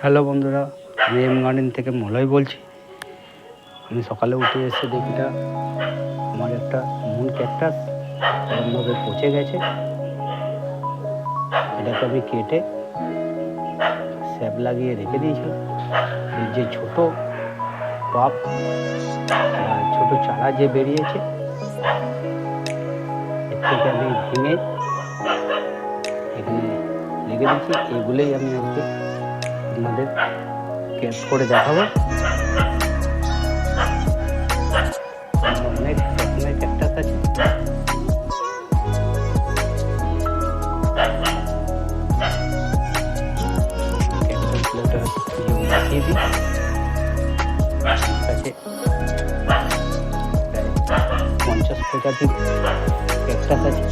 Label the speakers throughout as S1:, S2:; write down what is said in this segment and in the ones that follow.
S1: Hello বন্ধুরা, আমি M garden থেকে মলয় বলছি। আমি সকালে উঠে এসে দেখিটা আমার একটা মুন ক্যাকটাস এরকমভাবে পচে গেছে। এটাকে আমি কেটে স্যাপ লাগিয়ে রেখে দিয়েছিলাম। এর যে ছোটো টপ বা ছোটো চারা যে বেরিয়েছে, এর থেকে আমি ভেঙে এখানে লেগে দিচ্ছি। এগুলোই আমি আজকে আপনাদের ক্যাচ করে দেখাবো। অনেক রকমের ক্যাকটাস আছে। ক্যাকটাসগুলোটা দেখিয়ে দিই। আমার কাছে প্রায় 50 প্রজাতির ক্যাকটাস আছে।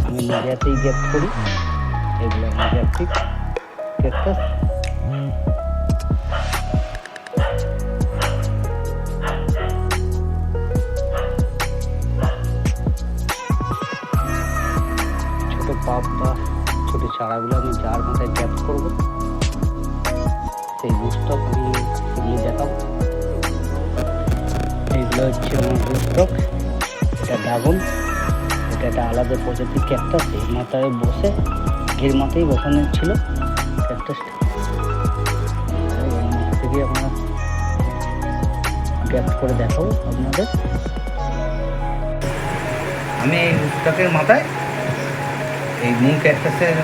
S1: আমি মিডিয়াতেই গ্যাপ করি। এগুলো মিডিয়াটিক ক্যাকটাস। ছোটো পাপ বা ছোটো চারাগুলো আমি যার মাথায় গ্যাপ করবো, সেই বুস্টক আমি সেগুলি দেখাবো। এইগুলো হচ্ছে আমার বুস্টক। এটা ড্রাগন, এটা একটা আলাদা প্রজাতির ক্যাকটাস। এই মাথায় বসে এর মাথায় বসানো ছিল ক্যাকটাসটা। থেকে আমরা গ্যাপ করে দেখাবো আপনাদের। আমি এই বুস্টকের মাথায় এই মুন ক্যাকটাসের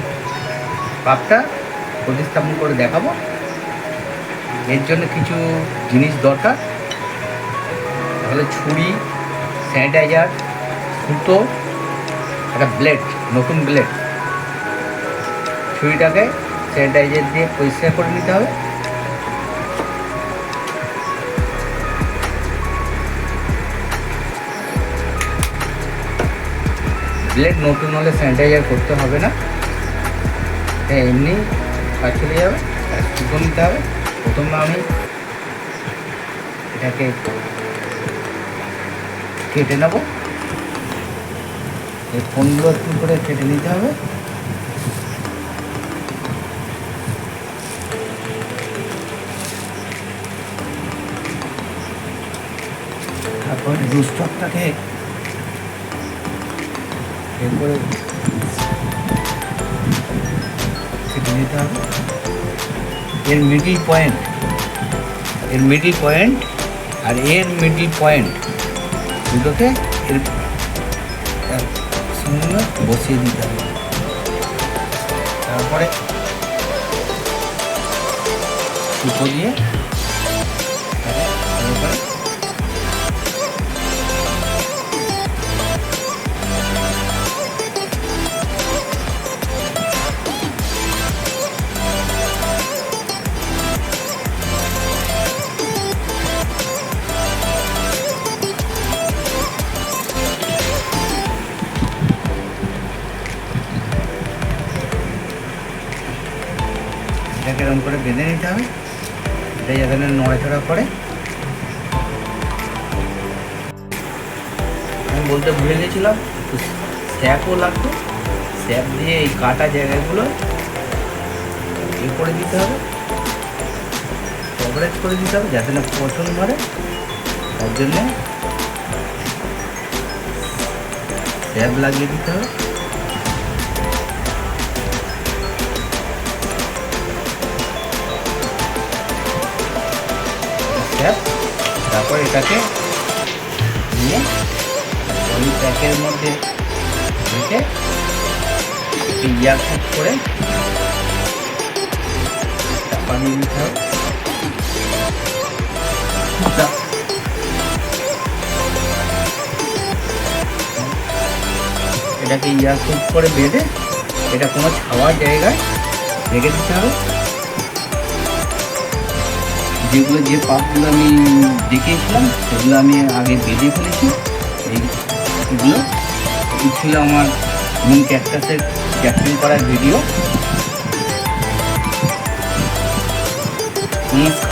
S1: পাপটা প্রতিস্থাপন করে দেখাবো। এর জন্য কিছু জিনিস দরকার। তাহলে ছুরি, স্যানিটাইজার, সুতো, একটা ব্লেড, নতুন ব্লেড। ছুরিটাকে স্যানিটাইজার দিয়ে পরিষ্কার করে নিতে হবে। ব্লেড নতুন হলে স্যানিটাইজার করতে হবে না, এমনি কাজ চলে যাবে। সুতো নিতে হবে। প্রথমে আমি এটাকে কেটে নেব। এই কোণগুলো একটু করে কেটে নিতে হবে। তারপর রুস্টকটাকে এরপরে কেটে নিতে হবে। এর মিডিল পয়েন্ট আর এর মিডিল পয়েন্ট দুটোকে এর সঙ্গে বসিয়ে দিতে হবে। তারপরে সুতো দিয়ে এটাকে এরকম করে বেঁধে নিতে হবে। এটা যাতে নড়াচড়া করে। আমি বলতে ভুলে গেছিলাম, স্যাপও লাগবে। স্যাপ দিয়ে এই কাটা জায়গাগুলো করে দিতে হবে, কভারেজ করে দিতে হবে, যাতে না পছন্দ ধরে। তার জন্যে স্যাপ লাগিয়ে দিতে হবে। তারপর এটাকে নিয়ে ওই প্যাকের মধ্যে রেখে ইয়ারফিট করে চাপা দিয়ে দিতে হবে। এটাকে ইয়ারফিট করে বেঁধে এটা কোনো ছাওয়ার জায়গায় রেখে দিতে হবে। যে পাপগুলো আমি দেখিয়েছিলাম সেগুলো আমি আগে বেঁধে ফেলেছি। এইগুলো এই ছিল আমার মুন ক্যাকটাসের ক্যাপচার করার ভিডিও। নমস্কার।